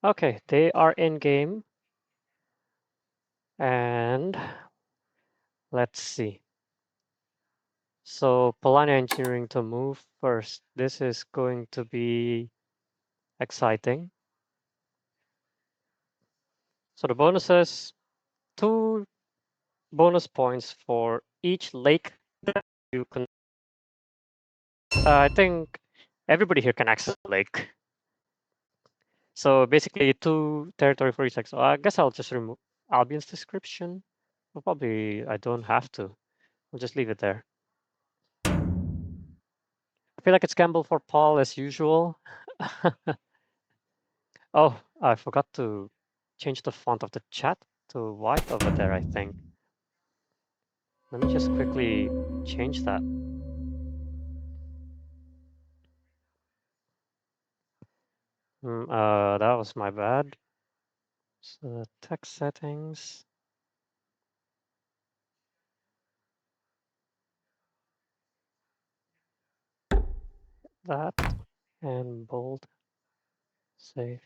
Okay, they are in game. And let's see. So Polania Engineering to move first. This is going to be exciting. So the bonuses, 2 bonus points for each lake that you can. I think everybody here can access the lake. So basically 2 territory for each lake. So I guess I'll just remove Albion's description. Well, probably I don't have to. I'll just leave it there. I feel like it's gamble for Paul as usual. Oh, I forgot to change the font of the chat to white over there, I think. Let me just quickly change that. That was my bad. So text settings. That and bold. Save.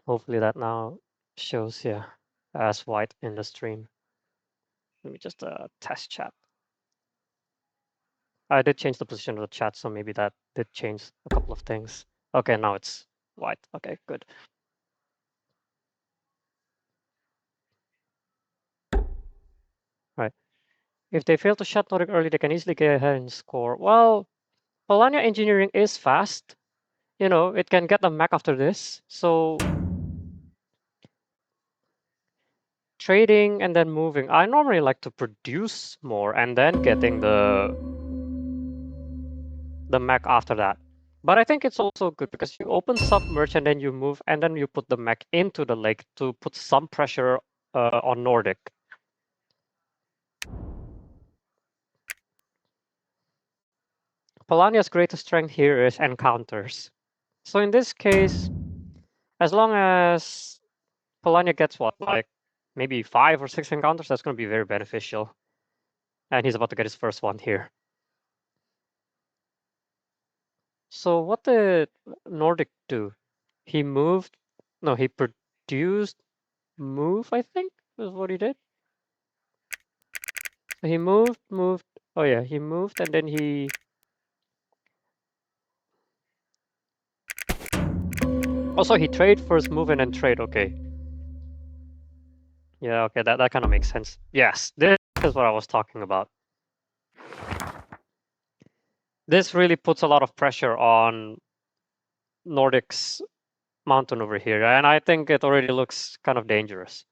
Hopefully that now shows here as white in the stream. Let me just test chat. I did change the position of the chat, so maybe that did change a couple of things. Okay, now it's white. Okay, good. Right. If they fail to shut Nordic early, they can easily get ahead and score. Well, Polania Engineering is fast. You know, it can get a mech after this. So trading and then moving. I normally like to produce more and then getting the mech after that. But I think it's also good because you open submerge and then you move and then you put the mech into the lake to put some pressure on Nordic. Polania's greatest strength here is encounters. So in this case, as long as Polania gets what, like maybe 5 or 6 encounters, that's going to be very beneficial. And he's about to get his first one here. So what did Nordic do? He moved, no, he produced move, I think, is what he did. So he moved, oh yeah, he moved and then he... Also, he trade first, move, and then trade, okay. Yeah, okay, that kind of makes sense. Yes, this is what I was talking about. This really puts a lot of pressure on Nordic's mountain over here, and I think it already looks kind of dangerous.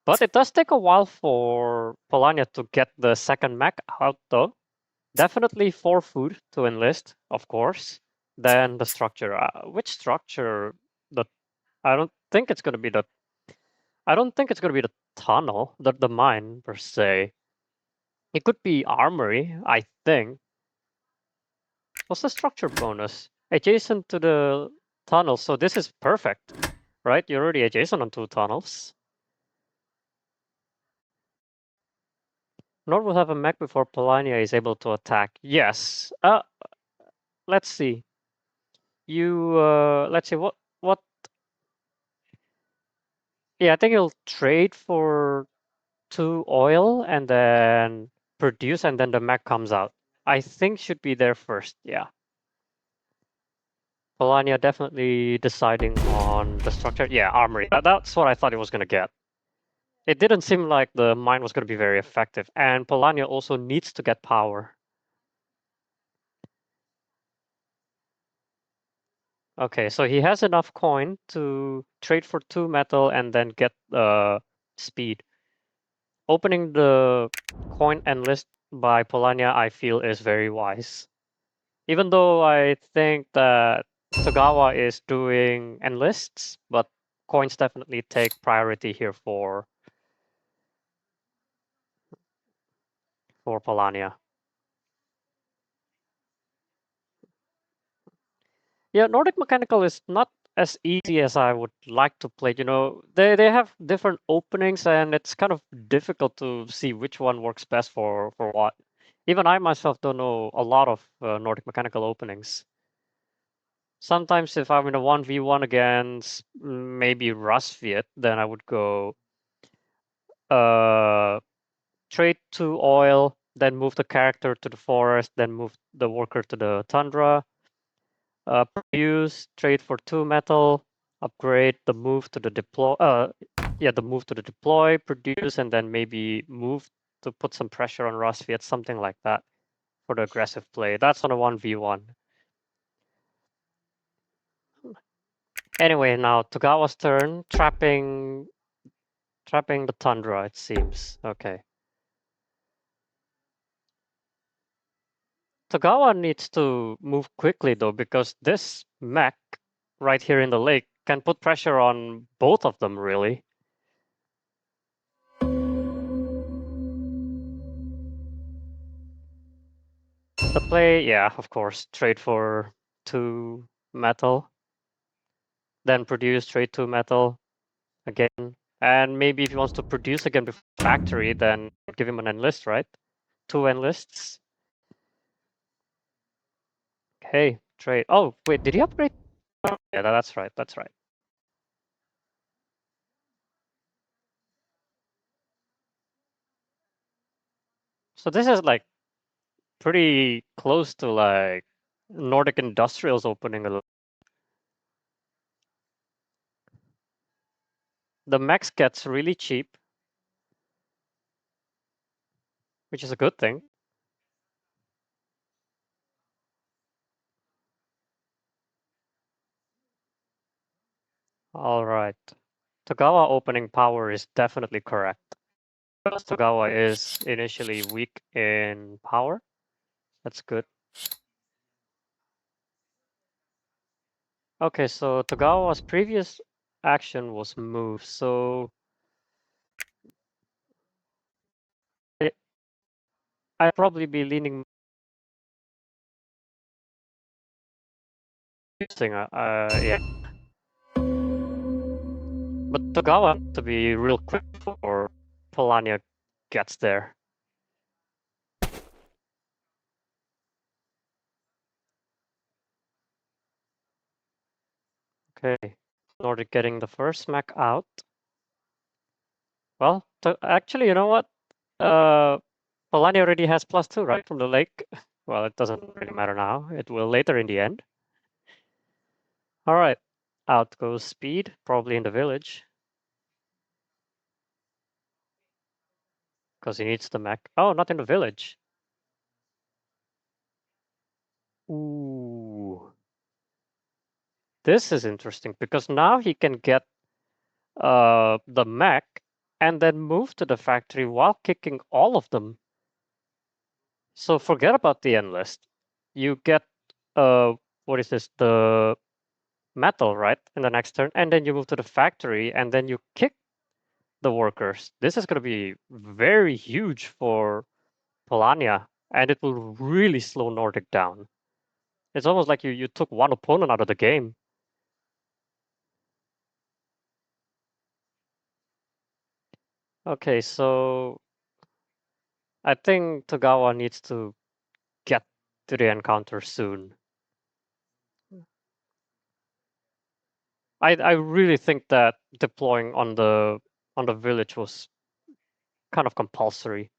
But it does take a while for Polania to get the second mech out, though. Definitely for food to enlist, of course. Then the structure. Which structure? The I don't think it's going to be the. I don't think it's going to be the tunnel, the mine per se. It could be armory, I think. What's the structure bonus? Adjacent to the tunnel, so this is perfect, right? You're already adjacent on 2 tunnels. Nord will have a mech before Polania is able to attack. Yes. Let's see. Let's see what. Yeah, I think he'll trade for 2 oil and then produce, and then the mech comes out. I think should be there first. Yeah. Polania definitely deciding on the structure. Yeah, armory. That's what I thought it was gonna get. It didn't seem like the mine was gonna be very effective, and Polania also needs to get power. Okay, so he has enough coin to trade for 2 metal and then get speed. Opening the coin enlist by Polania, I feel, is very wise. Even though I think that Togawa is doing enlists, but coins definitely take priority here for Polania. Yeah, Nordic Mechanical is not as easy as I would like to play. You know, they have different openings, and it's kind of difficult to see which one works best for what. Even I myself don't know a lot of Nordic Mechanical openings. Sometimes if I'm in a 1v1 against maybe Rusviet, then I would go trade 2 oil, then move the character to the forest, then move the worker to the tundra, produce, trade for 2 metal, upgrade the move to the deploy, the move to the deploy, produce, and then maybe move to put some pressure on Rusviet, something like that for the aggressive play. That's on a 1v1. Anyway, now Togawa's turn, trapping the tundra, it seems. Okay. Togawa needs to move quickly though, because this mech right here in the lake can put pressure on both of them, really. The play, yeah, of course, trade for 2 metal, then produce, trade 2 metal again. And maybe if he wants to produce again before factory, then give him an enlist, right? 2 enlists. Okay, trade. Oh, wait, did he upgrade? Oh, yeah, that's right, that's right. So this is like pretty close to like Nordic Industrials opening a little. The max gets really cheap, which is a good thing. All right. Togawa opening power is definitely correct. Because Togawa is initially weak in power. That's good. Okay, so Togawa's previous action was move, so I'd probably be leaning using yeah. But Togawa to be real quick before Polania gets there. Okay, Nordic getting the first mech out. Well, actually, you know what? Polania already has +2, right, from the lake. Well, it doesn't really matter now. It will later in the end. All right, out goes speed, probably in the village. Because he needs the mech. Oh, not in the village. Ooh. This is interesting because now he can get the mech and then move to the factory while kicking all of them. So forget about the enlist. You get what is this? The metal, right? In the next turn, and then you move to the factory and then you kick the workers. This is going to be very huge for Polania, and it will really slow Nordic down. It's almost like you took one opponent out of the game. Okay, so I think Togawa needs to get to the encounter soon. I really think that deploying on the village was kind of compulsory.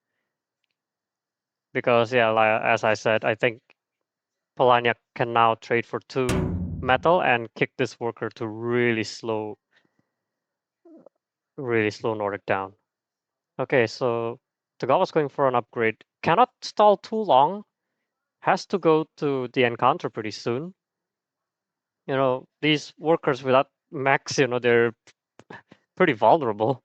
Because yeah, like, as I said, I think Polania can now trade for 2 metal and kick this worker to really slow Nordic down. Okay, so Togawa's going for an upgrade. Cannot stall too long. Has to go to the encounter pretty soon. You know, these workers without max, you know, they're pretty vulnerable.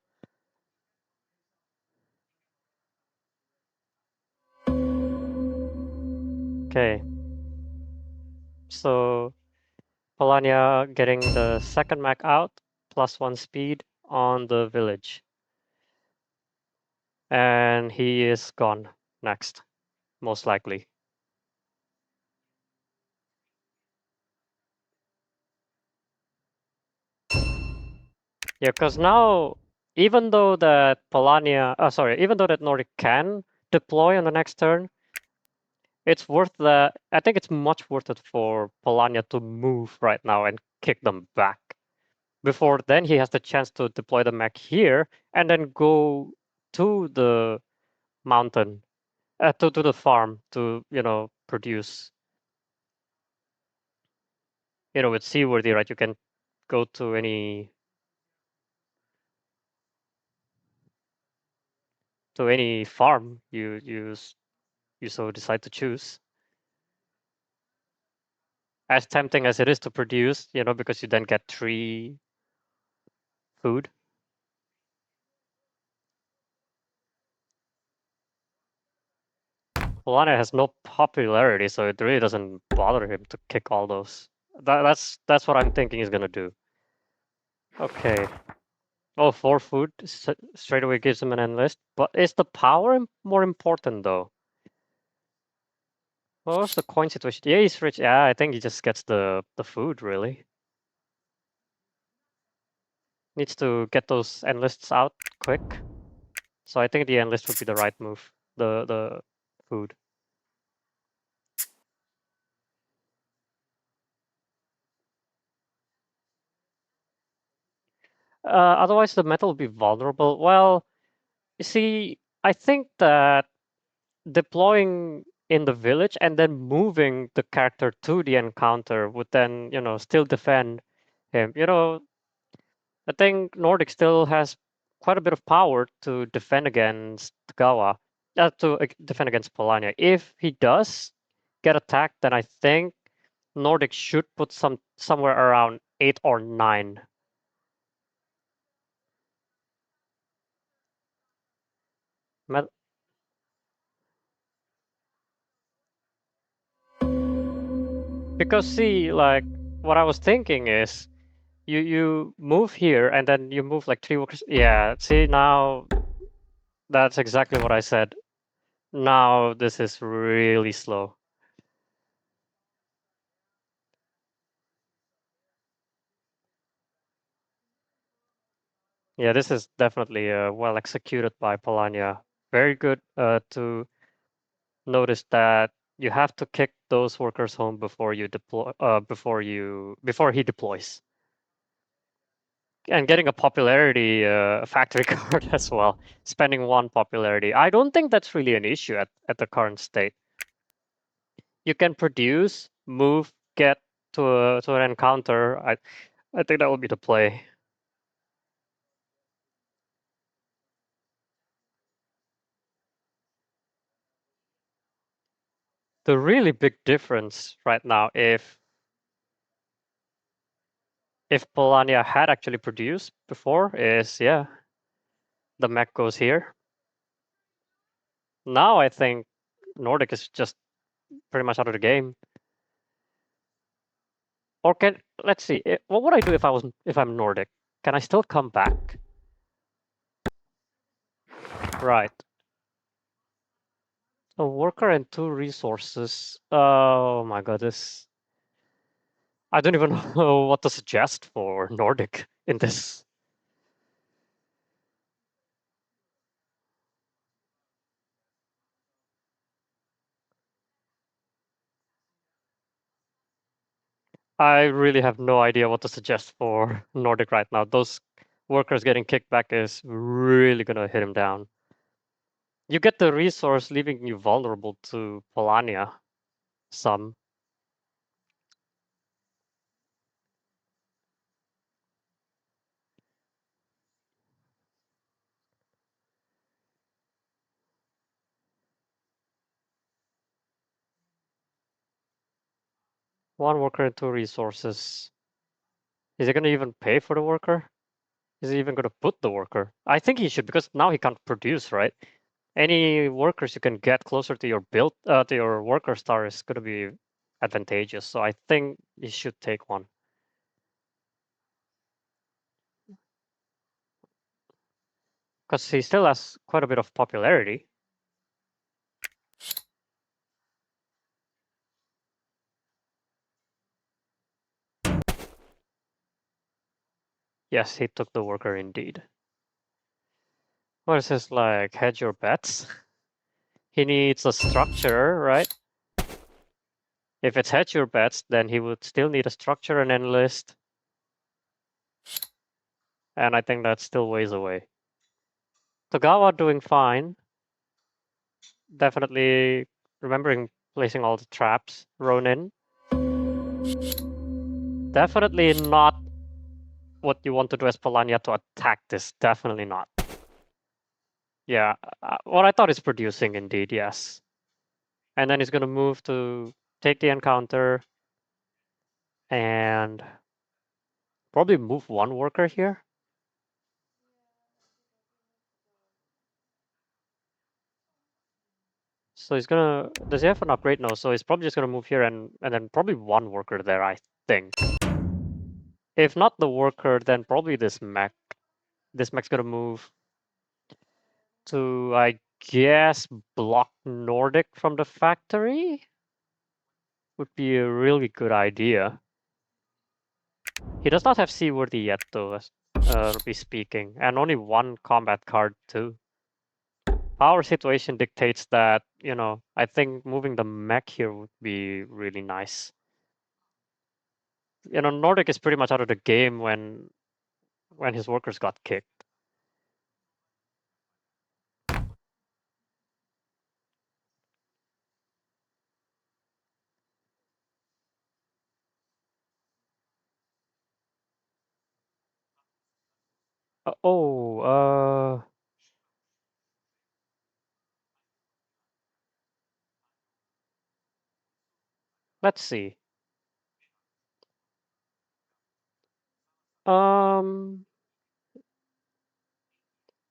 Okay. So Polania getting the second mech out, +1 speed on the village. And he is gone next, most likely. Yeah, because now, even though that even though that Nordic can deploy on the next turn, it's worth the. I think it's much worth it for Polania to move right now and kick them back. Before then, he has the chance to deploy the mech here and then go to the mountain, to the farm to produce. With Seaworthy, right? You can go to any farm you so decide to choose. As tempting as it is to produce, because you then get 3 food. Polana has no popularity, so it really doesn't bother him to kick all those. That's what I'm thinking he's gonna do. Okay. Oh, 4 food straight away gives him an enlist. But is the power more important though? What was the coin situation? Yeah, he's rich. Yeah, I think he just gets the food really. Needs to get those enlists out quick. So I think the enlist would be the right move. The food. Otherwise, the metal will be vulnerable. Well, you see, I think that deploying in the village and then moving the character to the encounter would then, still defend him. I think Nordic still has quite a bit of power to defend against Gawa, to defend against Polania. If he does get attacked, then I think Nordic should put somewhere around 8 or 9. Because see, like what I was thinking is you move here and then you move like 3 workers. Yeah, see now that's exactly what I said. Now this is really slow. Yeah, this is definitely well executed by Polania. Very good to notice that you have to kick those workers home before you deploy before he deploys. And getting a popularity factory card as well, spending 1 popularity. I don't think that's really an issue at the current state. You can produce, move, get to an encounter. I think that would be the play. The really big difference right now, if Polania had actually produced before, is yeah, the mech goes here. Now I think Nordic is just pretty much out of the game. Or let's see, what would I do if I'm Nordic? Can I still come back? Right. A worker and 2 resources. Oh my god, this. I don't even know what to suggest for Nordic in this. I really have no idea what to suggest for Nordic right now. Those workers getting kicked back is really gonna hit him down. You get the resource, leaving you vulnerable to Polania. Some. 1 worker and 2 resources. Is he gonna even pay for the worker? Is he even gonna put the worker? I think he should, because now he can't produce, right? Any workers you can get closer to your build, to your worker star is gonna be advantageous. So I think he should take 1. Because he still has quite a bit of popularity. Yes, he took the worker indeed. What is this like? Hedge your bets? He needs a structure, right? If it's hedge your bets, then he would still need a structure and enlist. And I think that's still ways away. Togawa doing fine. Definitely remembering placing all the traps. Ronin. Definitely not what you want to do as Polania to attack this. Definitely not. Yeah, what I thought is producing indeed, yes. And then he's going to move to take the encounter and probably move one worker here. So he's gonna. Does he have an upgrade? No. So he's probably just gonna move here and then probably one worker there, I think. If not the worker, then probably this mech. This mech's gonna move to, I guess, block Nordic from the factory. Would be a really good idea. He does not have seaworthy yet, though, be speaking, and only one combat card too. Our situation dictates that, I think moving the mech here would be really nice. Nordic is pretty much out of the game when his workers got kicked. Let's see.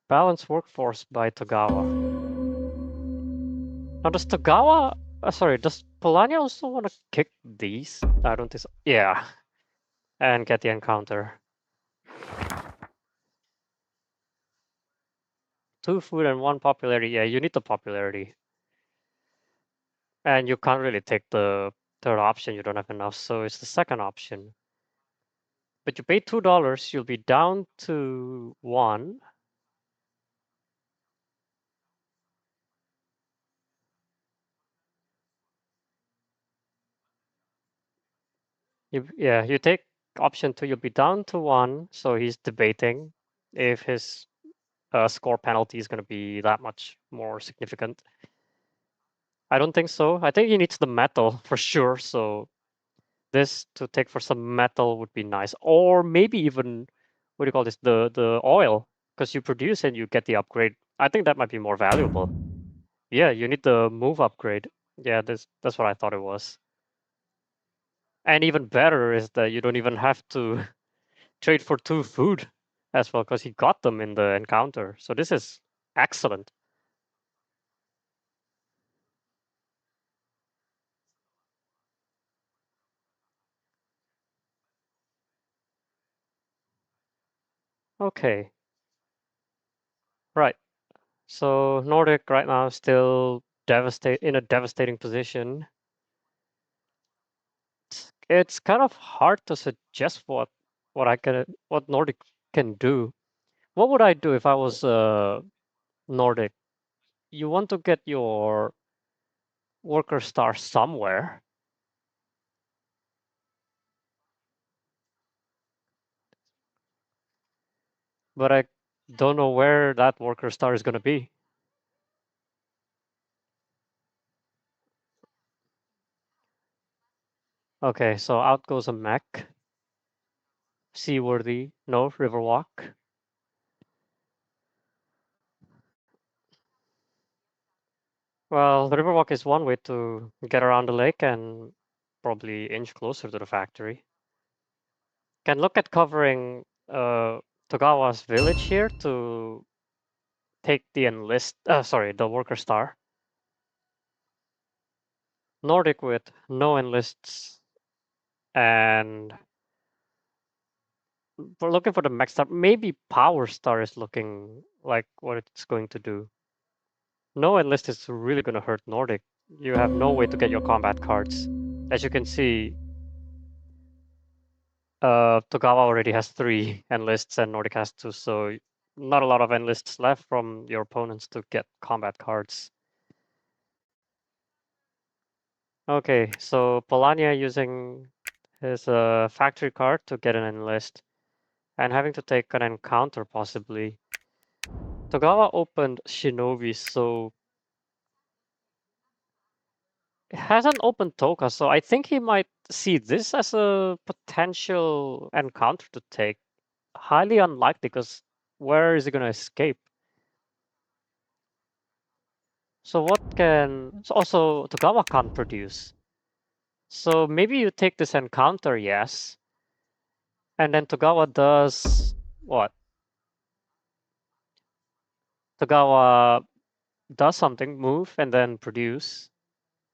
Balanced workforce by Togawa. Now, does Togawa... sorry, does Polania also want to kick these? I don't think so. Yeah. And get the encounter. 2 food and 1 popularity. Yeah, you need the popularity. And you can't really take the third option. You don't have enough. So it's the second option. But you pay $2. You'll be down to 1. You take option 2. You'll be down to 1. So he's debating if his score penalty is going to be that much more significant. I don't think so. I think he needs the metal for sure. So this to take for some metal would be nice, or maybe even what do you call this? The oil, because you produce and you get the upgrade. I think that might be more valuable. Yeah, you need the move upgrade. Yeah, that's what I thought it was. And even better is that you don't even have to trade for 2 food as well, because he got them in the encounter. So this is excellent. Okay, right. So Nordic right now is still in a devastating position. It's kind of hard to suggest what Nordic can do. What would I do if I was Nordic? You want to get your worker star somewhere, but I don't know where that worker star is going to be. Okay, so out goes a mech. Seaworthy, no, Riverwalk. Well, the Riverwalk is one way to get around the lake and probably inch closer to the factory. Can look at covering Togawa's village here to take the the worker star. Nordic with no enlists, and we're looking for the max star. Maybe Power Star is looking like what it's going to do. No enlist is really going to hurt Nordic. You have no way to get your combat cards. As you can see, Togawa already has 3 enlists and Nordic has 2, so not a lot of enlists left from your opponents to get combat cards. Okay, so Polania using his factory card to get an enlist and having to take an encounter possibly. Togawa opened Shinobi, so hasn't opened Toka, so I think he might see this as a potential encounter to take. Highly unlikely, because where is he gonna escape? So what can... So also Togawa can't produce. So maybe you take this encounter, yes. And then Togawa does what? Togawa does something, move, and then produce,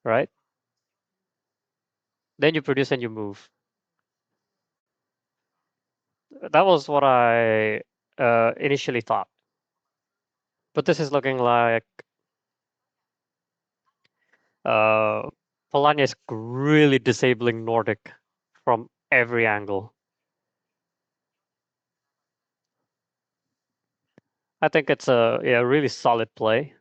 right? Then you produce and you move. That was what I initially thought. But this is looking like Polania is really disabling Nordic from every angle. I think it's a really solid play.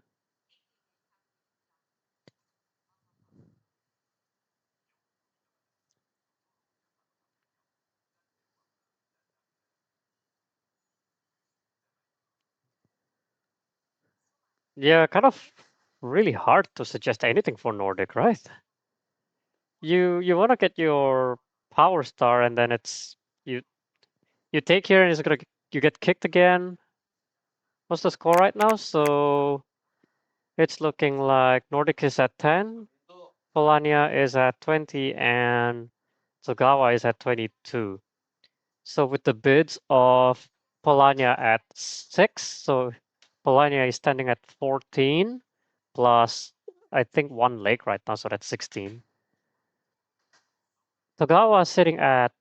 Yeah, kind of really hard to suggest anything for Nordic, right? You want to get your power star, and then it's you you take here, and it's gonna you get kicked again. What's the score right now? So it's looking like Nordic is at 10, Polania is at 20, and Togawa is at 22. So with the bids of Polania at 6, so Polania is standing at 14 plus I think one lake right now, so that's 16. Togawa is sitting at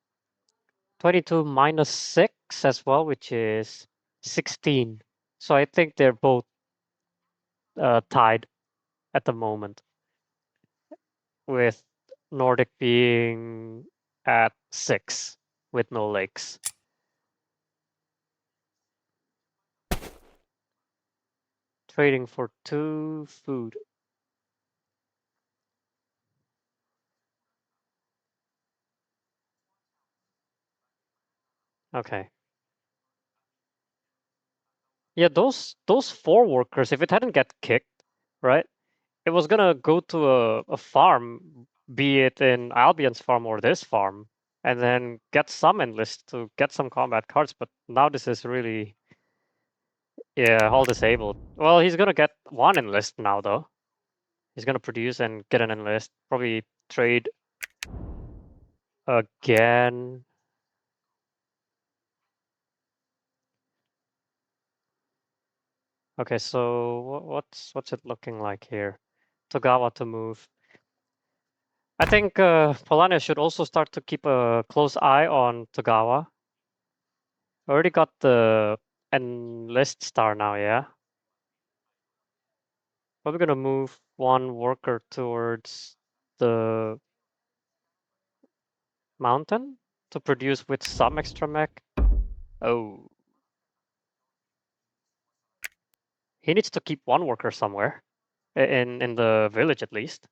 22 minus 6 as well, which is 16. So I think they're both tied at the moment, with Nordic being at 6 with no lakes. Trading for 2 food. Okay. Yeah, those 4 workers, if it hadn't get kicked, right? It was gonna go to a farm, be it in Albion's farm or this farm, and then get some enlist to get some combat cards. But now this is really, yeah, all disabled. Well, he's gonna get 1 enlist now though. He's gonna produce and get an enlist. Probably trade again. Okay, so what's it looking like here? Togawa to move. I think Polania should also start to keep a close eye on Togawa. Already got the enlist star now, yeah? Probably gonna move 1 worker towards the mountain to produce with some extra mech. Oh, he needs to keep 1 worker somewhere, in the village at least.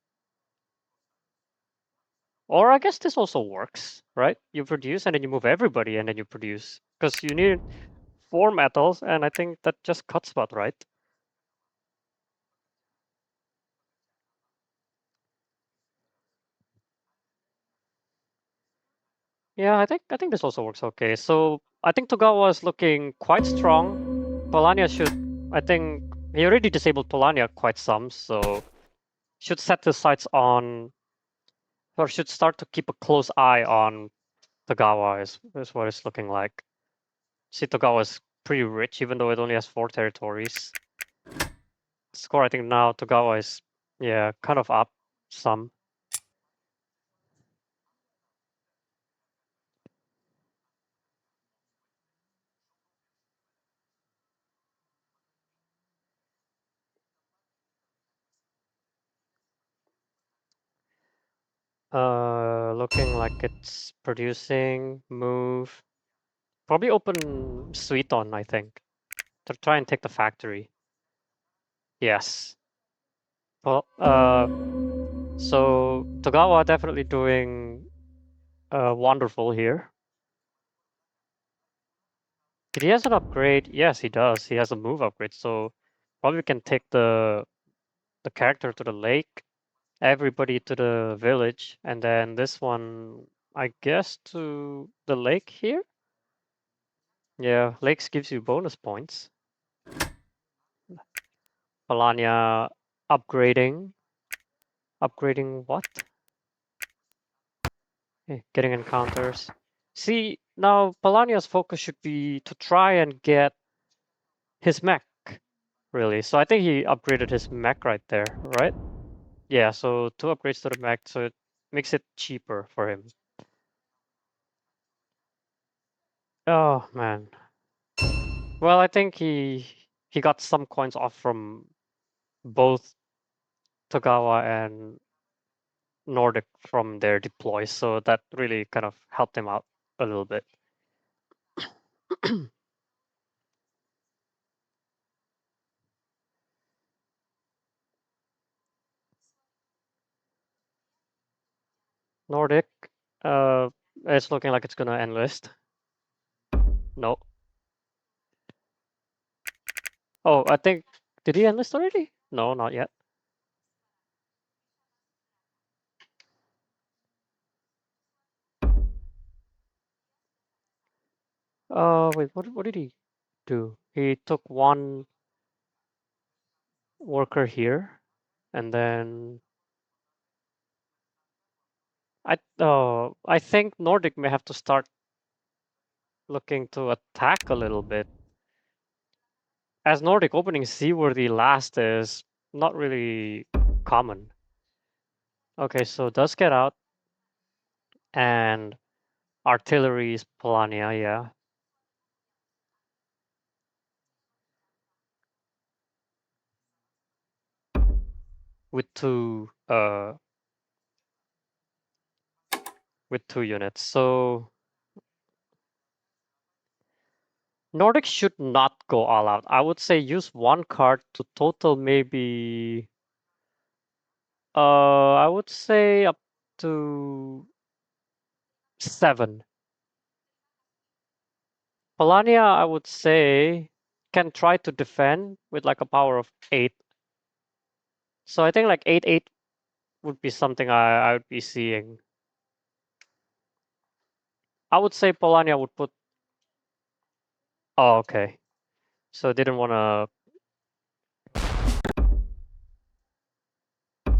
Or I guess this also works, right? You produce and then you move everybody and then you produce. Because you need 4 metals, and I think that just cuts about right. Yeah, I think this also works okay. So I think Togawa is looking quite strong. Polania should, I think he already disabled Polania quite some, so should set his sights on, or should start to keep a close eye on Togawa is what it's looking like. See, Togawa is pretty rich, even though it only has 4 territories. Score, I think now Togawa is, yeah, kind of up some. Looking like it's producing, move. Probably open Suiton, I think, to try and take the factory. Yes. Well, So Togawa definitely doing wonderful here. Did he has an upgrade? Yes, he does. He has a move upgrade, so probably can take the character to the lake, everybody to the village, and then this one, I guess, to the lake here. Yeah, lakes gives you bonus points. Palania upgrading. Upgrading what? Getting encounters. See, now Palania's focus should be to try and get his mech, really. So I think he upgraded his mech right there, right? Yeah, so 2 upgrades to the mech, so it makes it cheaper for him. Oh man. Well, I think he got some coins off from both Togawa and Nordic from their deploys, so that really kind of helped him out a little bit. Nordic, uh, it's looking like it's gonna enlist. No. Oh, I think did he enlist already? No, not yet. Wait, what did he do? He took one worker here, and then I think Nordic may have to start looking to attack a little bit. As Nordic opening seaworthy last is not really common. Okay, so does get out and artillery is Polania, yeah. With two units. So Nordic should not go all out. I would say use one card to total maybe I would say up to 7. Polania, I would say, can try to defend with like a power of 8. So I think like 8/8 would be something I would be seeing. I would say Polania would put. Oh, okay. So didn't want to.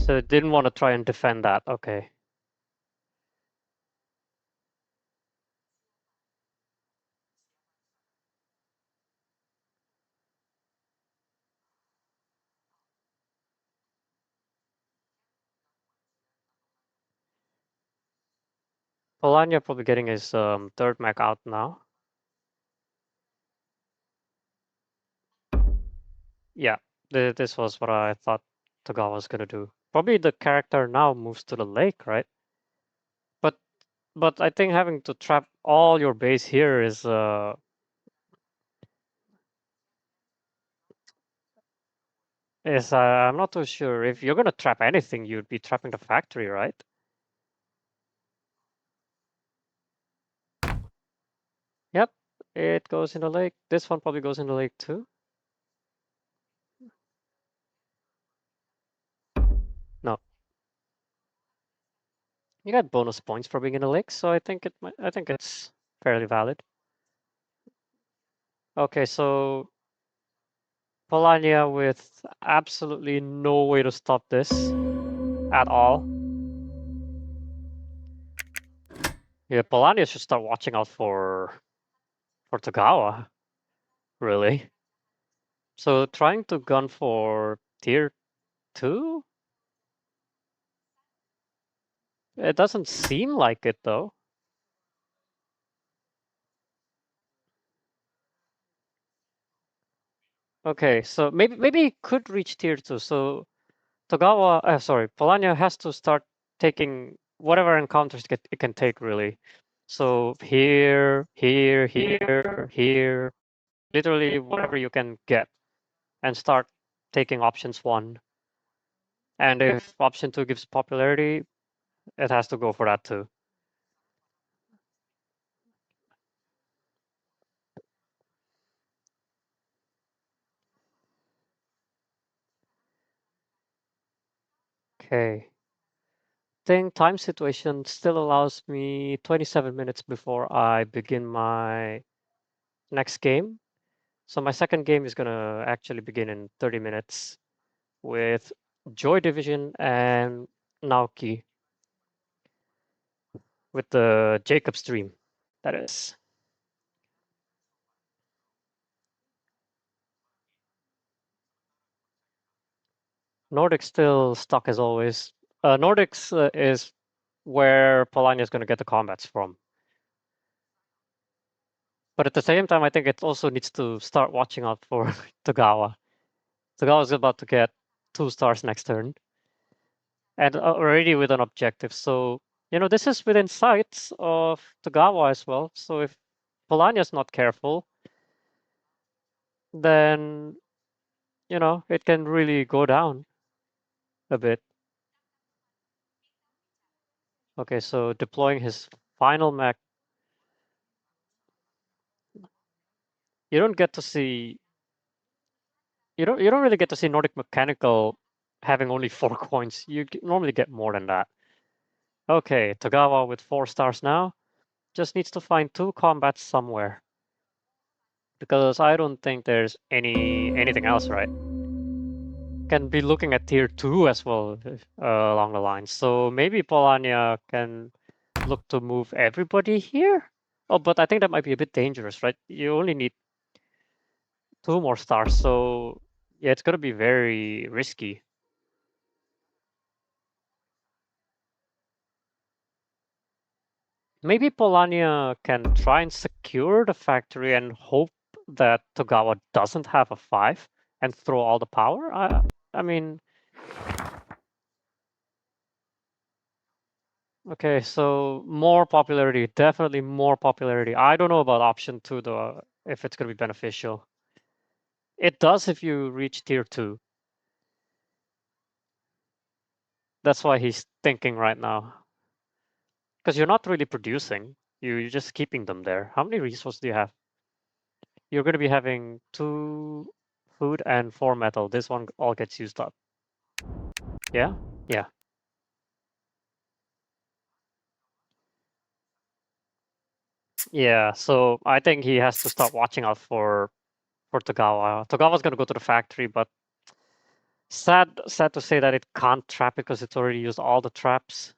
So didn't want to try and defend that. Okay. Polania probably getting his third mech out now. Yeah, this was what I thought Togawa was gonna do. Probably the character now moves to the lake, right? But but I think having to trap all your base here is I'm not too sure. If you're gonna trap anything, you'd be trapping the factory, right? Yep, it goes in the lake. This one probably goes in the lake too. No, you got bonus points for being in the lake, so I think I think it's fairly valid. Okay, so Polania with absolutely no way to stop this at all. Yeah, Polania should start watching out for Togawa, really. So trying to gun for tier 2? It doesn't seem like it though. Okay, so maybe he could reach tier 2. So Togawa, sorry, Polania has to start taking whatever encounters it can take really. So here, here, here, here, literally whatever you can get, and start taking options 1. And if option 2 gives popularity, it has to go for that too. Okay. Think time situation still allows me 27 minutes before I begin my next game. So my second game is gonna actually begin in 30 minutes with Joy Division and Naoki with the Jacob stream. That is. Nordic still stuck as always. Nordics is where Polania is going to get the combats from. But at the same time, I think it also needs to start watching out for Togawa. Togawa is about to get 2 stars next turn and already with an objective. So, this is within sights of Togawa as well. So if Polania is not careful, then, it can really go down a bit. Okay, so deploying his final mech, you don't get to see you don't really get to see Nordic Mechanical having only 4 coins. You normally get more than that. Okay, Togawa with 4 stars now just needs to find 2 combats somewhere because I don't think there's anything else, right? Can be looking at tier 2 as well along the line. So maybe Polania can look to move everybody here. Oh, but I think that might be a bit dangerous, right? You only need 2 more stars, so yeah, it's gonna be very risky. Maybe Polania can try and secure the factory and hope that Togawa doesn't have a 5 and throw all the power. I mean, okay, so more popularity, definitely more popularity. I don't know about option 2 though, if it's going to be beneficial. It does if you reach tier 2. That's why he's thinking right now. Because you're not really producing, you're just keeping them there. How many resources do you have? You're going to be having 2 food and 4 metal. This one all gets used up. Yeah? Yeah. Yeah, so I think he has to start watching out for Togawa. Togawa's gonna go to the factory, but sad to say that it can't trap because it's already used all the traps.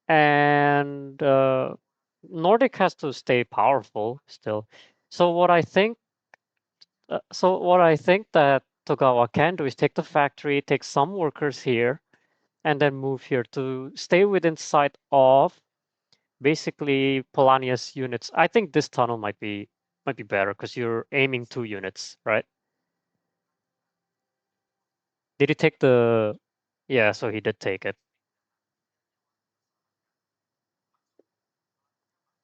And Nordic has to stay powerful still. So what I think that Togawa can do is take the factory, take some workers here, and then move here to stay within sight of basically Polania's units. I think this tunnel might be better because you're aiming 2 units, right? Did he take the? Yeah, so he did take it.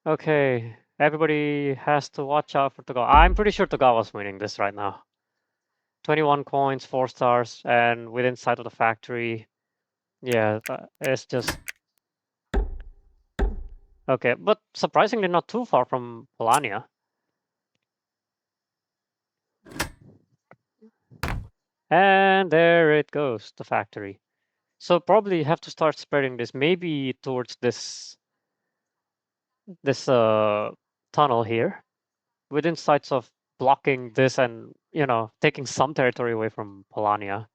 Okay, everybody has to watch out for Togawa. I'm pretty sure Togawa's winning this right now. 21 coins, 4 stars, and within sight of the factory. Yeah, it's just okay, but surprisingly not too far from Polania. And there it goes, the factory. So probably you have to start spreading this maybe towards this tunnel here, within sights of blocking this and taking some territory away from Polania.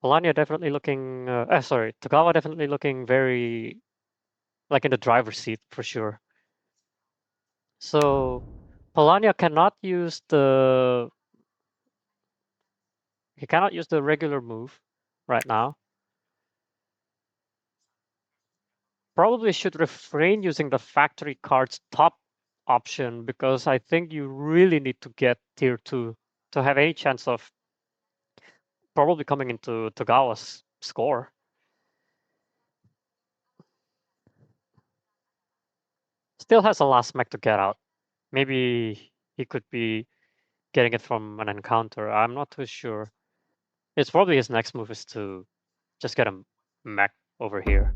Polania definitely looking. Sorry, Togawa definitely looking very like in the driver's seat for sure. So Polania cannot use the he cannot use the regular move right now. Probably should refrain using the factory card's top option because I think you really need to get tier 2 to have any chance of probably coming into Togawa's score. Still has a last mech to get out. Maybe he could be getting it from an encounter. I'm not too sure. It's probably his next move is to just get a mech over here.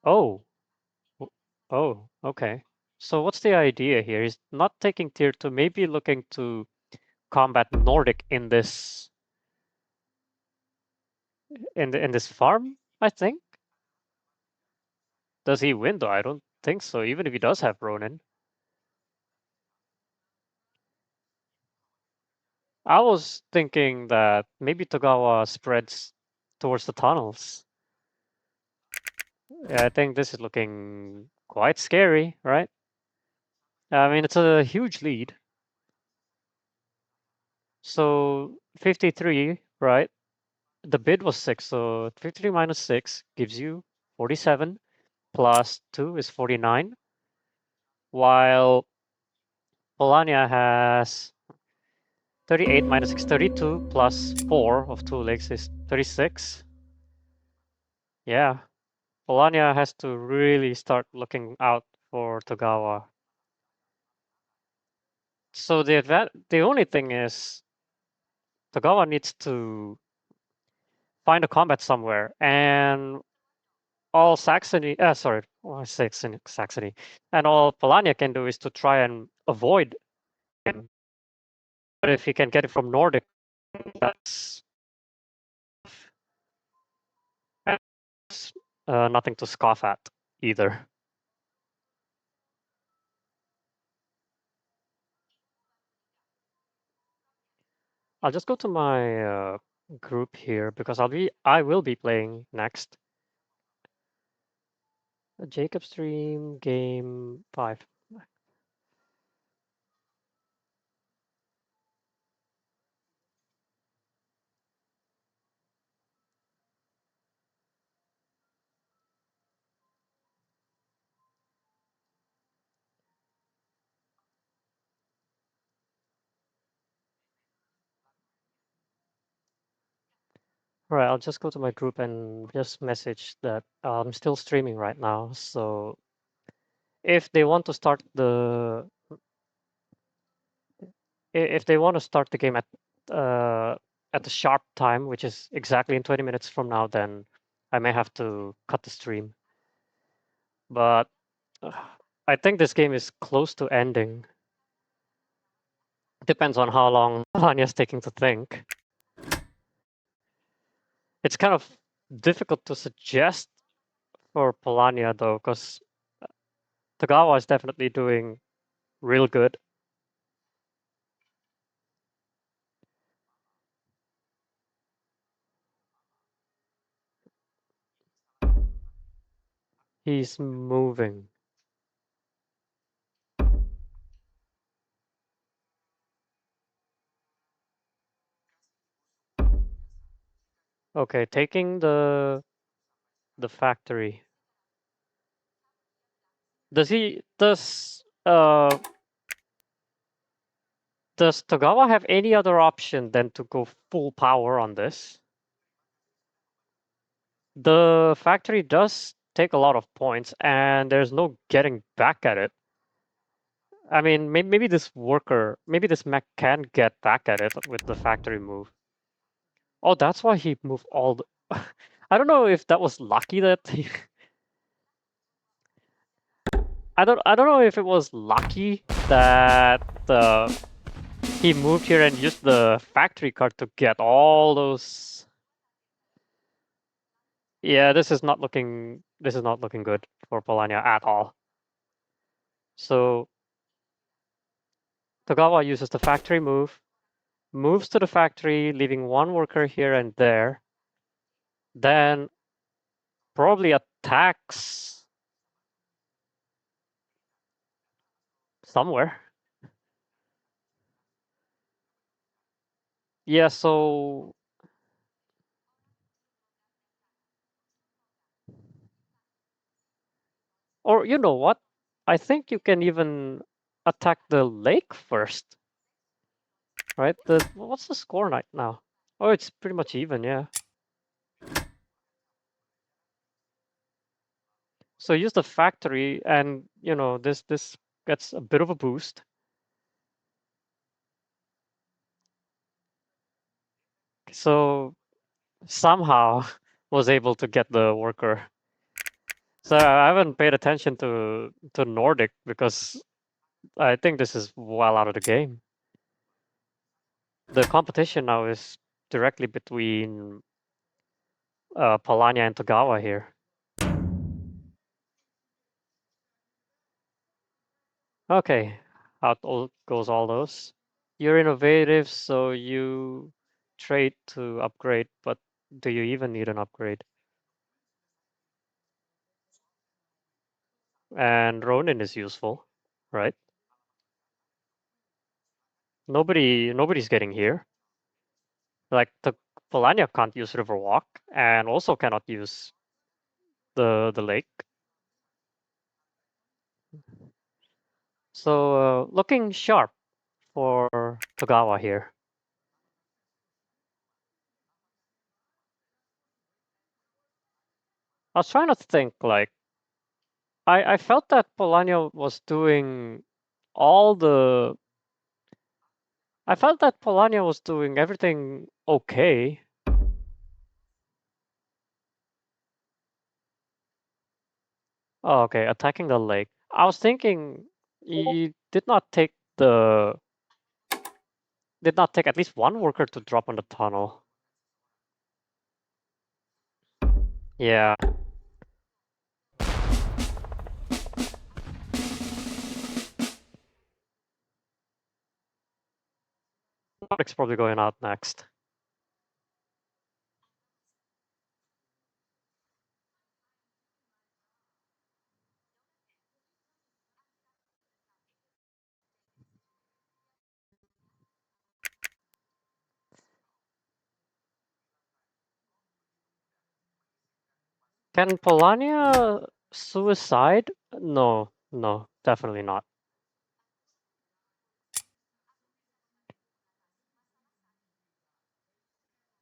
Oh, oh, okay. So what's the idea here? He's not taking tier 2, maybe looking to combat Nordic in this in this farm, I think. Does he win though? I don't think so, even if he does have Ronin. I was thinking that maybe Togawa spreads towards the tunnels. Yeah, I think this is looking quite scary, right? I mean, it's a huge lead. So 53, right? The bid was 6, so 53 minus 6 gives you 47, plus 2 is 49, while Polania has 38 minus 6, 32, plus 4 of 2 legs is 36. Yeah, Polania has to really start looking out for Togawa. So the only thing is Togawa needs to find a combat somewhere, and all Saxony, sorry, well, I say Saxony, and all Polania can do is to try and avoid him. But if he can get it from Nordic, that's nothing to scoff at either. I'll just go to my group here because I will be playing next. Jacob stream game 5. All right, I'll just go to my group and just message that I'm still streaming right now. So if they want to start if they want to start the game at the sharp time, which is exactly in 20 minutes from now, then I may have to cut the stream. But uh, I think this game is close to ending. Depends on how long Vanya's taking to think. It's kind of difficult to suggest for Polania though, because Tagawa is definitely doing real good. He's moving. Okay, taking the factory. Does Togawa have any other option than to go full power on this? The factory does take a lot of points, and there's no getting back at it. I mean, maybe maybe this mech can get back at it with the factory move. Oh, that's why he moved all the... I don't know if that was lucky that he... I don't know if it was lucky that he moved here and used the factory card to get all those. Yeah, this is not looking good for Polania at all. So Togawa uses the factory move, moves to the factory, leaving one worker here and there, then probably attacks somewhere. Yeah, so or you know what? I think you can even attack the lake first, right? What's the score right now? Oh, it's pretty much even, yeah. So use the factory, and you know this gets a bit of a boost. so somehow was able to get the worker. So I haven't paid attention to Nordic because I think this is well out of the game. The competition now is directly between Palania and Togawa here. Okay, out all goes all those. You're innovative, so you trade to upgrade, but do you even need an upgrade? And Ronin is useful, right? Nobody's getting here. Like the Polania can't use Riverwalk and also cannot use the lake. So looking sharp for Togawa here. I was trying to think like I felt that Polania was doing all the I felt that Polania was doing everything okay. Oh, okay, attacking the lake. I was thinking he did not take at least one worker to drop on the tunnel. Yeah. Nordic's probably going out next. Can Polania suicide? No, no, definitely not.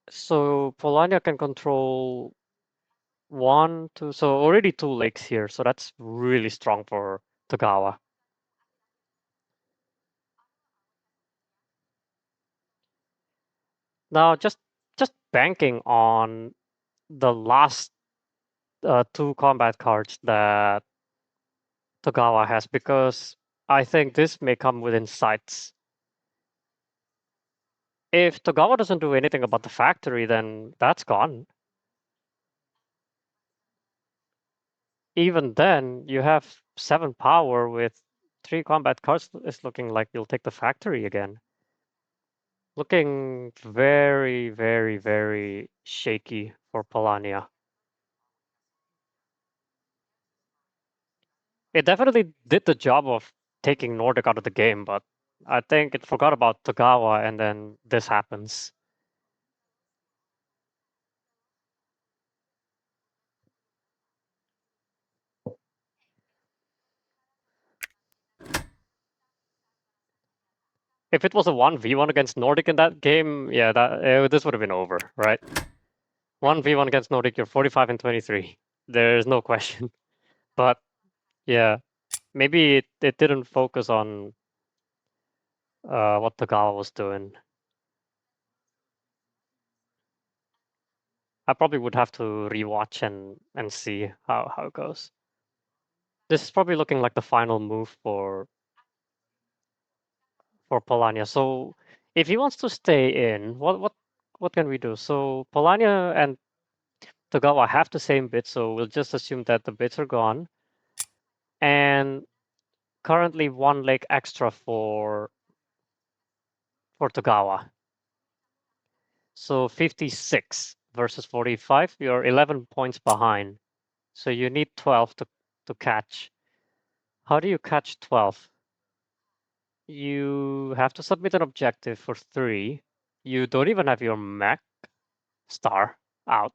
So Polania can control one, two, so already two lakes here, so that's really strong for Togawa. Now just banking on the last two combat cards that Togawa has because I think this may come within sights. If Togawa doesn't do anything about the factory, then that's gone. Even then, you have 7 power with 3 combat cards. It's looking like you'll take the factory again. Looking very, very, very shaky for Polania. It definitely did the job of taking Nordic out of the game, but I think it forgot about Togawa and then this happens. If it was a 1v1 against Nordic in that game, yeah, this would have been over, right? 1v1 against Nordic, you're 45 and 23. There's no question. But yeah, maybe it didn't focus on what Togawa was doing. I probably would have to rewatch and see how it goes. This is probably looking like the final move for Polania. So if he wants to stay in, what can we do? So Polania and Togawa have the same bits, so we'll just assume that the bits are gone. And currently 1 lake extra for Togawa. So 56 versus 45, you're 11 points behind. So you need 12 to catch. How do you catch 12? You have to submit an objective for 3. You don't even have your mech star out.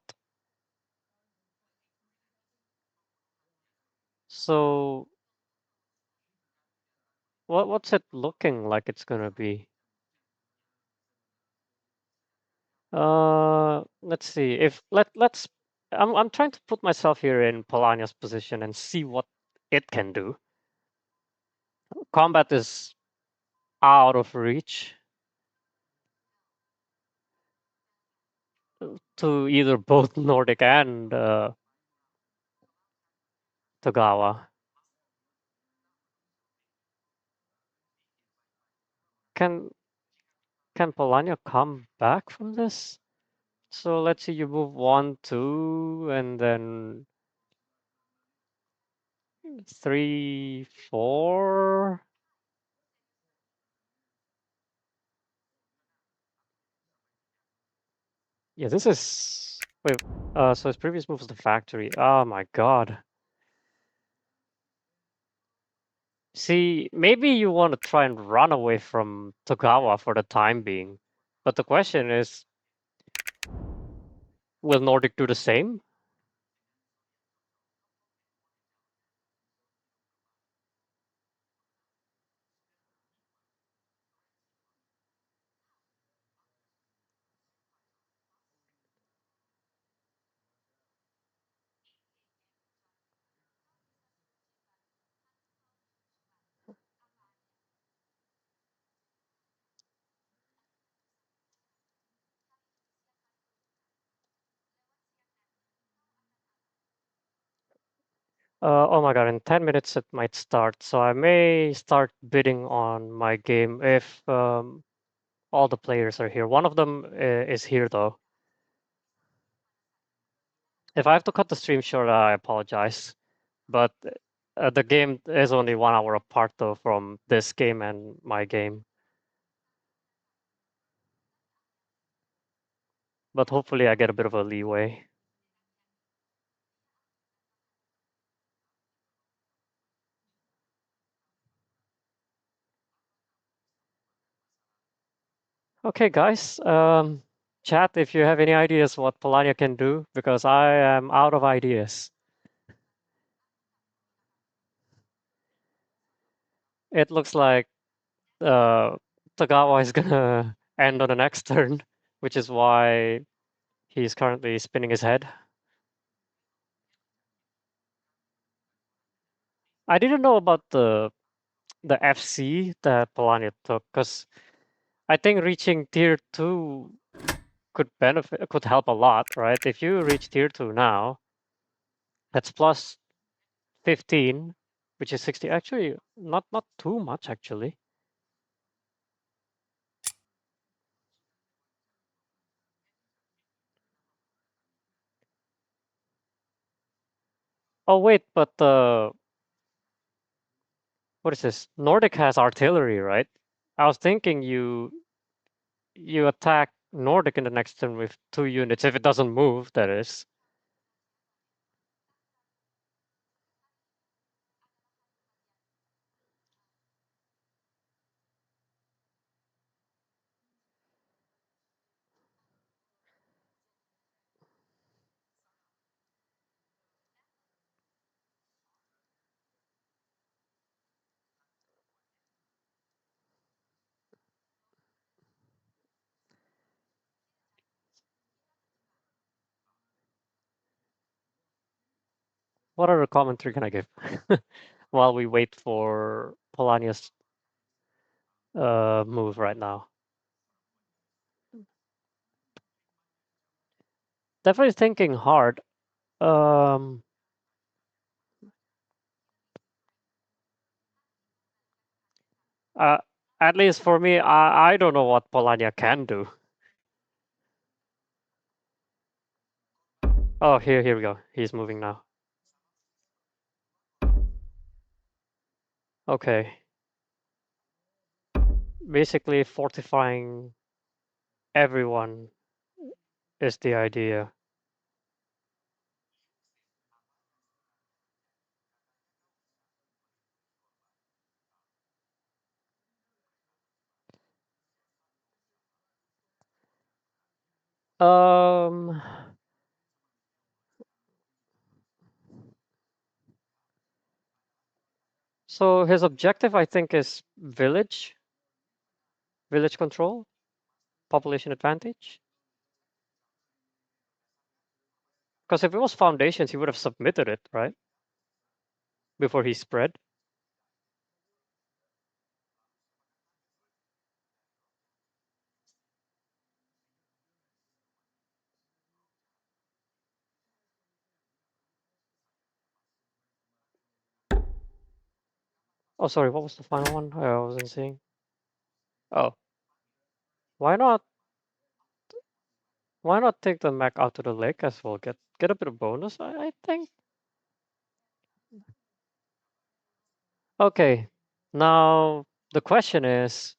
So what's it looking like it's gonna be? Let's see. If let's I'm trying to put myself here in Polania's position and see what it can do. Combat is out of reach. to either both Nordic and Togawa. Can can Polania come back from this? So let's see, you move 1, 2, and then 3, 4. Yeah, this is wait. So his previous move was the factory. Oh my god. See, maybe you want to try and run away from Togawa for the time being, but the question is, will Nordic do the same? Oh my god, in 10 minutes it might start, so I may start bidding on my game if all the players are here. One of them is here though. If I have to cut the stream short, I apologize. But the game is only 1 hour apart though from this game and my game. But hopefully I get a bit of a leeway. Okay, guys. Chat if you have any ideas what Polania can do, because I am out of ideas. It looks like uh, Tagawa is gonna end on the next turn, which is why he's currently spinning his head. I didn't know about the FC that Polania took, because I think reaching tier 2 could help a lot, right? If you reach tier 2 now, that's plus 15, which is 60. Actually, not too much actually. Oh wait, but what is this? Nordic has artillery, right? I was thinking you attack Nordic in the next turn with 2 units if it doesn't move, that is. What other commentary can I give while we wait for Polania's move right now? Definitely thinking hard. Um, uh, at least for me, I don't know what Polania can do. Oh, here we go. He's moving now. Okay. Basically, fortifying everyone is the idea. Um, so his objective, I think, is village control, population advantage. Because if it was foundations, he would have submitted it, right? Before he spread. Oh, sorry, what was the final one? I wasn't seeing. Oh, why not? Why not take the mech out to the lake as well? Get a bit of bonus, I think. Okay, now the question is,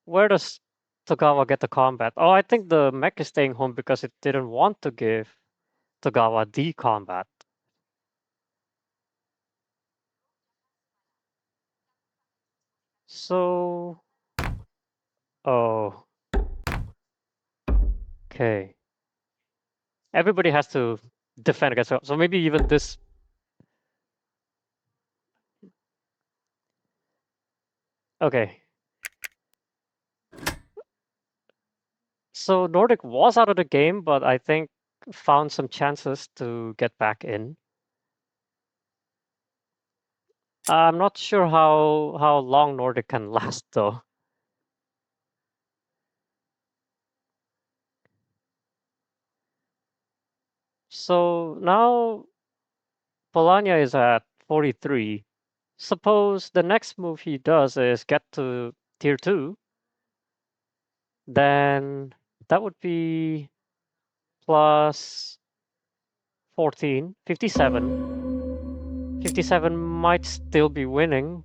where does Togawa get the combat? Oh, I think the mech is staying home because it didn't want to give Togawa the combat. So, oh, okay. Everybody has to defend against her. So maybe even this. Okay. So Nordic was out of the game, but I think found some chances to get back in. I'm not sure how long Nordic can last though. So now Polania is at 43. Suppose the next move he does is get to tier 2, then that would be plus 14, 57. 57 might still be winning.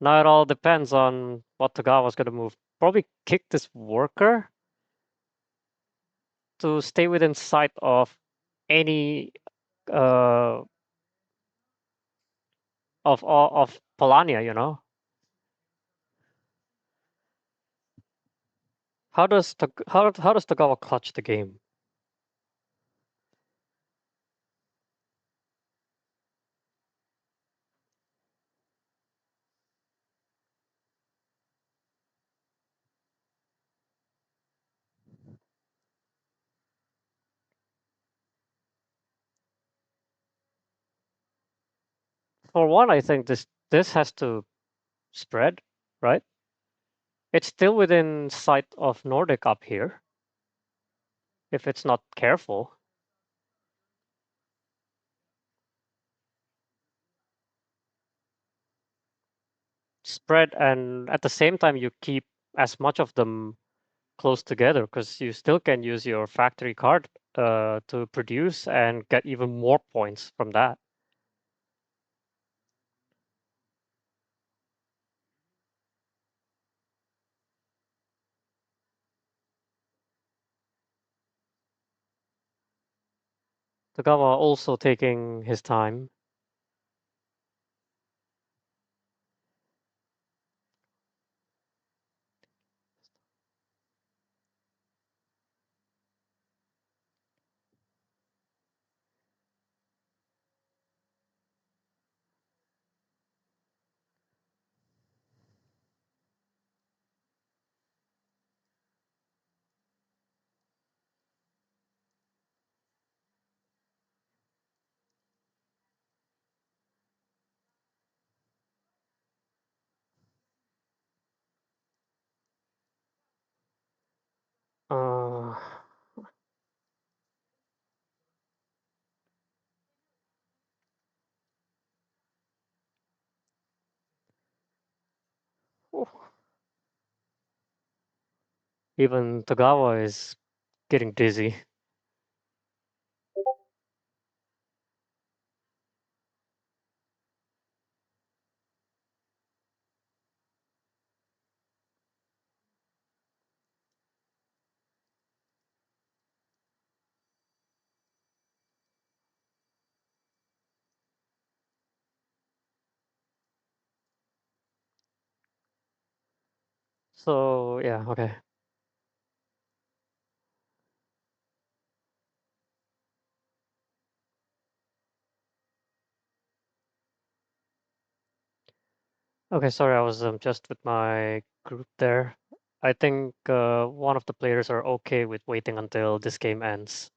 Now it all depends on what Togawa's gonna move. Probably kick this worker to stay within sight of any uh of Polania, you know. How does Togawa clutch the game? For one, I think this has to spread, right? It's still within sight of Nordic up here. If it's not careful. Spread, and at the same time you keep as much of them close together because you still can use your factory card to produce and get even more points from that. Togawa also taking his time. Uh, Even Togawa is getting dizzy. So yeah, okay. Okay, sorry, I was just with my group there. I think one of the players are okay with waiting until this game ends.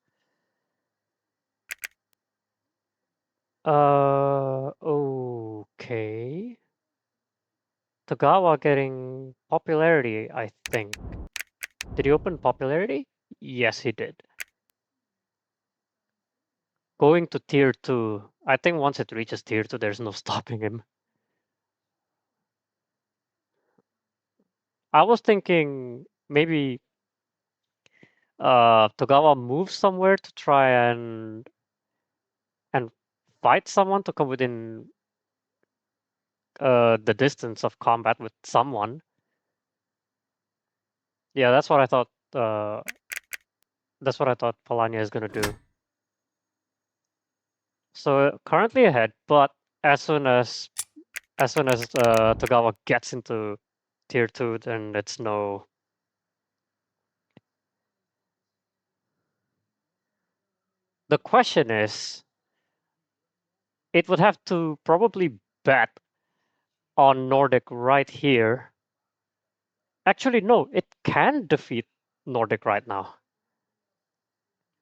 Okay. Togawa getting popularity, I think. Did he open popularity? Yes, he did. Going to tier 2. I think once it reaches tier 2, there's no stopping him. I was thinking maybe Togawa moves somewhere to try and fight someone to come within the distance of combat with someone. Yeah, that's what I thought. That's what I thought Palania is gonna do. So currently ahead, but as soon as Togawa gets into tier 2, then it's no. The question is, it would have to probably bet on Nordic right here. Actually, no, it can defeat Nordic right now.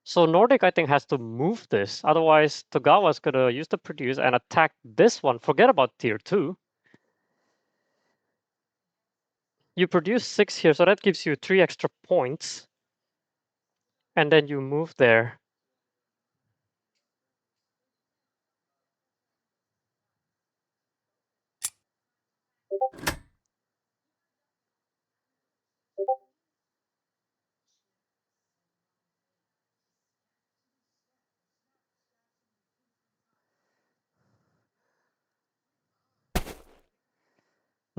So Nordic, I think, has to move this. Otherwise, Togawa's gonna use the produce and attack this one. Forget about tier 2. You produce 6 here, so that gives you 3 extra points. And then you move there.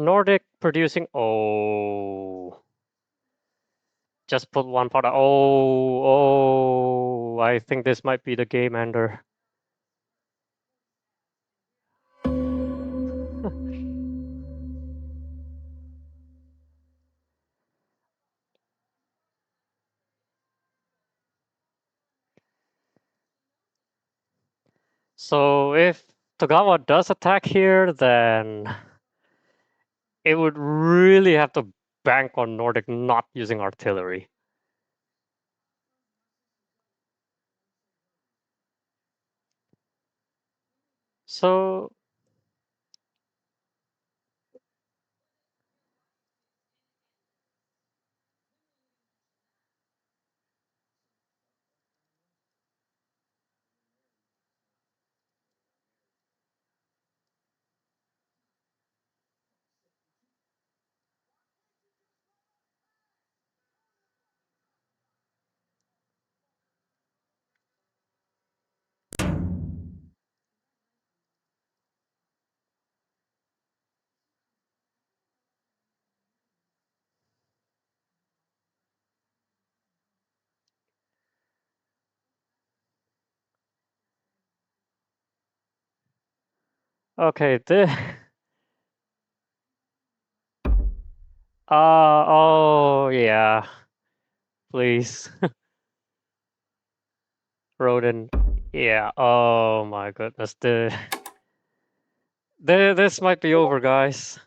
Nordic producing. Oh. Just put one part. Oh. I think this might be the game ender. So if Togawa does attack here, then it would really have to bank on Nordic not using artillery. So okay, oh yeah, please, Rodin. Yeah. Oh my goodness. This might be over, guys.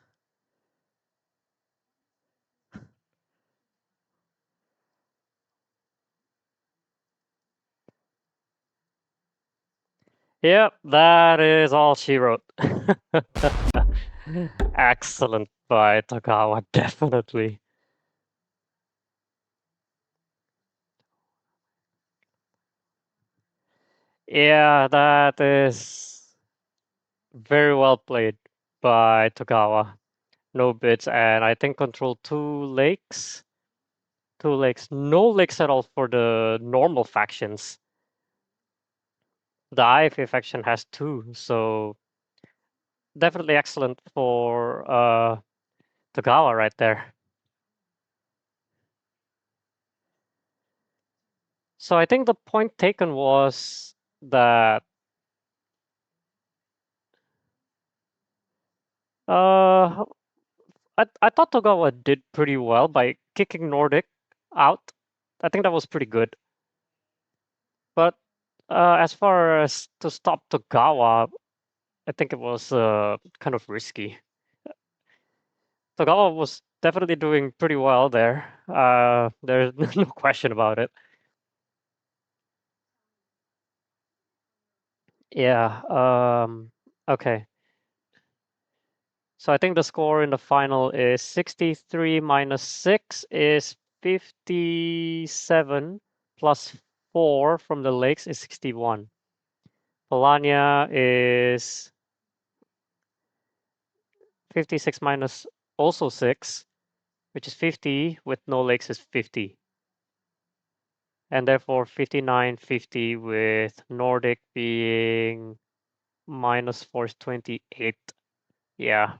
Yep, that is all she wrote. Excellent by Togawa, definitely. Yeah, that is very well played by Togawa. No bits, and I think control 2 lakes. 2 lakes. No lakes at all for the normal factions. The IFA faction has 2, so definitely excellent for Togawa right there. So I think the point taken was that uh, I thought Togawa did pretty well by kicking Nordic out. I think that was pretty good. But as far as to stop Togawa, I think it was kind of risky. Togawa was definitely doing pretty well there. There's no question about it. Yeah. Okay. So I think the score in the final is 63 minus 6 is 57 plus 4 from the lakes is 61. Polania is 56 minus also 6, which is 50, with no lakes is 50. And therefore 59, 50 with Nordic being minus 4 is 28. Yeah,